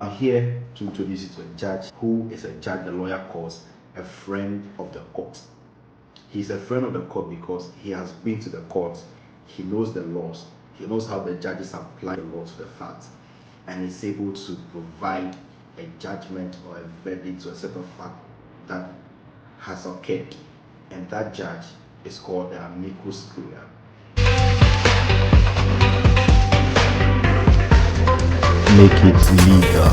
I'm here to introduce you to a judge who is a judge the lawyer calls a friend of the court. He's a friend of the court because he has been to the court, he knows the laws, he knows how the judges apply the law to the facts, and is able to provide a judgment or a verdict to a certain fact that has occurred. And that judge is called the Amicus Curiae. Make it legal.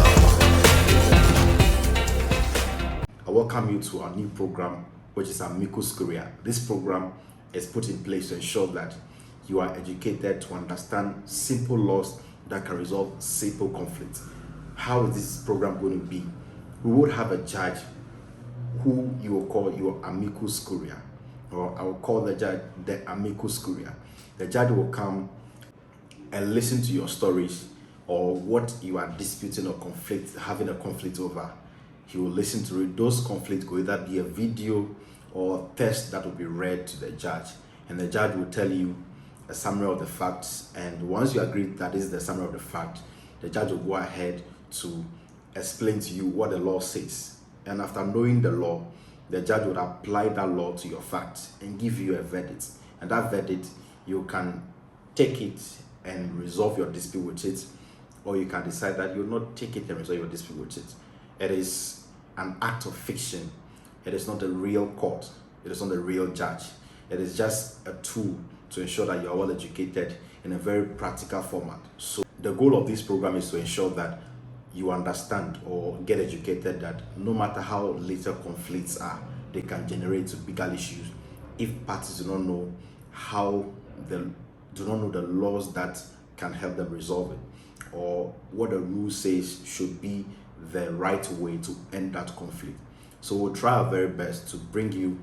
I welcome you to our new program, which is Amicus Curiae. This program is put in place to ensure that you are educated to understand simple laws that can resolve simple conflicts. How is this program going to be? We would have a judge who you will call your Amicus Curiae, or I will call the judge the Amicus Curiae. The judge will come and listen to your stories or what you are disputing or having a conflict over. He will listen to it. Those conflicts will either be a video or text that will be read to the judge, and the judge will tell you a summary of the facts. And once you agree that is the summary of the fact, the judge will go ahead to explain to you what the law says. And after knowing the law, the judge would apply that law to your facts and give you a verdict. And that verdict, you can take it and resolve your dispute with it, or you can decide that you'll not take it and resolve your dispute with it. It is an act of fiction. It is not a real court. It is not a real judge. It is just a tool to ensure that you are well educated in a very practical format. So the goal of this program is to ensure that you understand or get educated that no matter how little conflicts are, they can generate to bigger issues if parties do not know the laws that can help them resolve it, or what the rule says should be the right way to end that conflict. So we'll try our very best to bring you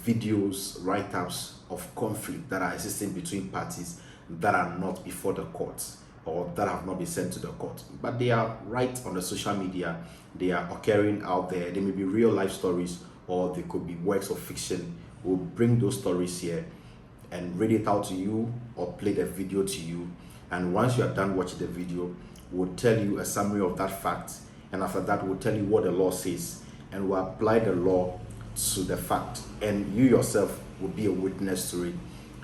videos, write-ups of conflict that are existing between parties that are not before the courts or that have not been sent to the court, but they are right on the social media. They are occurring out there. They may be real life stories or they could be works of fiction. We'll bring those stories here and read it out to you or play the video to you. And once you are done watching the video, we'll tell you a summary of that fact, and after that we'll tell you what the law says, and we'll apply the law to the fact, and you yourself will be a witness to it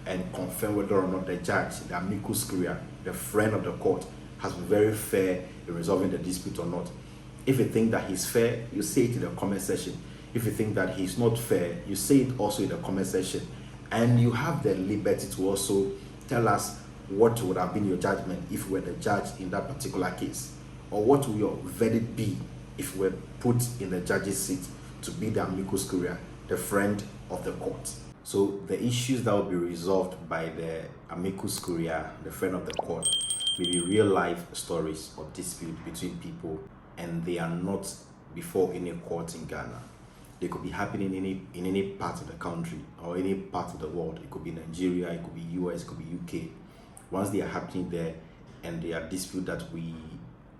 and confirm whether or not the judge, the Amicus Curiae, the friend of the court, has been very fair in resolving the dispute or not. If you think that he's fair, you say it in the comment section. If you think that he's not fair, you say it also in the comment section. And you have the liberty to also tell us what would have been your judgment if you were the judge in that particular case, or what will your verdict be if you were put in the judge's seat to be the Amicus Curiae, the friend of the court. So the issues that will be resolved by the Amicus Curiae, the friend of the court, may be real life stories of dispute between people, and they are not before any court in Ghana. They could be happening in any part of the country or any part of the world. It could be Nigeria, it could be US, it could be UK. Once they are happening there and they are dispute that we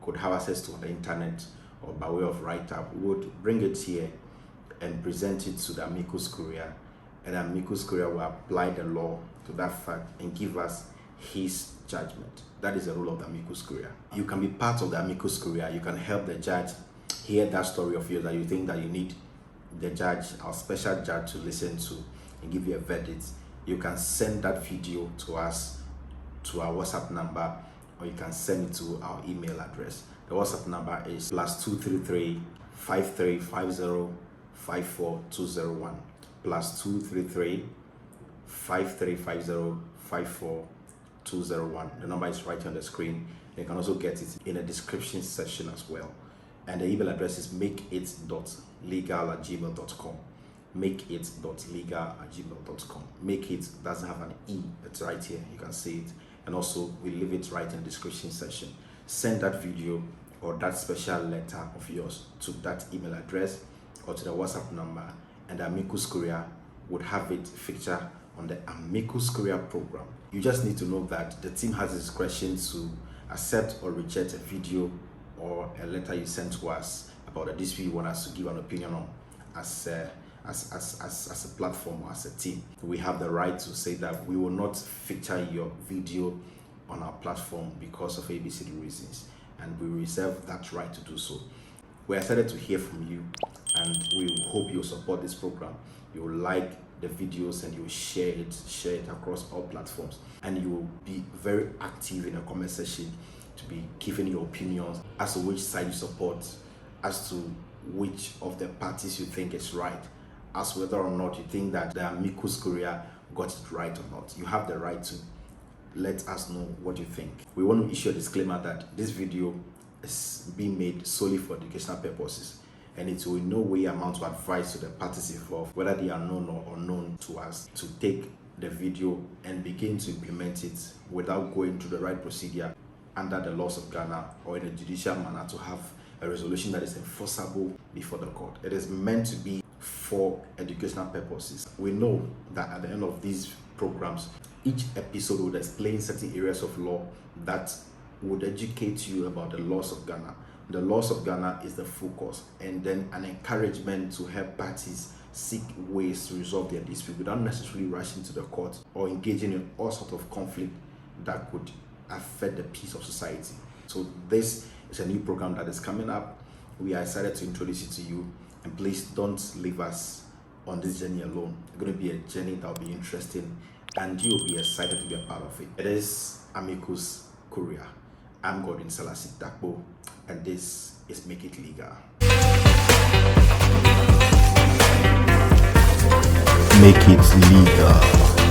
could have access to on the internet or by way of write-up, we would bring it here and present it to the Amicus Curiae, and the Amicus Curiae will apply the law to that fact and give us his judgment. That is the role of the Amicus Curiae. You can be part of the Amicus Curiae. You can help the judge hear that story of yours that you think that you need the judge, our special judge, to listen to and give you a verdict. You can send that video to us to our WhatsApp number, or you can send it to our email address. The WhatsApp number is +233 5350 54201, +233 5350 54201. The number is right on the screen. You can also get it in the description section as well. And the email address is makeit.legal@gmail.com. makeit.legal@gmail.com. Make it doesn't have an E, it's right here, you can see it. And also we leave it right in the description section. Send that video or that special letter of yours to that email address or to the WhatsApp number, and the Amicus Curiae would have it featured on the Amicus Curiae program. You just need to know that the team has discretion to accept or reject a video or a letter you send to us about a dispute you want us to give an opinion on as a platform or as a team. We have the right to say that we will not feature your video on our platform because of ABCD reasons. and we reserve that right to do so. We're excited to hear from you, and we hope you'll support this program. You'll like the videos and you'll share it across all platforms, and you will be very active in the comment section to be giving your opinions as to which side you support, as to which of the parties you think is right, as whether or not you think that the Amicus Curiae got it right or not. You have the right to let us know what you think. We want to issue a disclaimer that this video is being made solely for educational purposes, and it will in no way amount to advice to the parties involved, whether they are known or unknown to us, to take the video and begin to implement it without going through the right procedure under the laws of Ghana or in a judicial manner to have a resolution that is enforceable before the court. It is meant to be for educational purposes. We know that at the end of these programs, each episode would explain certain areas of law that would educate you about the laws of Ghana. The laws of Ghana is the focus, and then an encouragement to help parties seek ways to resolve their dispute without necessarily rushing to the court or engaging in all sorts of conflict that could affect the peace of society. So this is a new program that is coming up. We are excited to introduce it to you, and please don't leave us on this journey alone. It's going to be a journey that will be interesting, and you will be excited to be a part of it. It is Amicus Curiae. I'm Godwin Selassie Dakbo, and this is Make It Legal. Make it legal.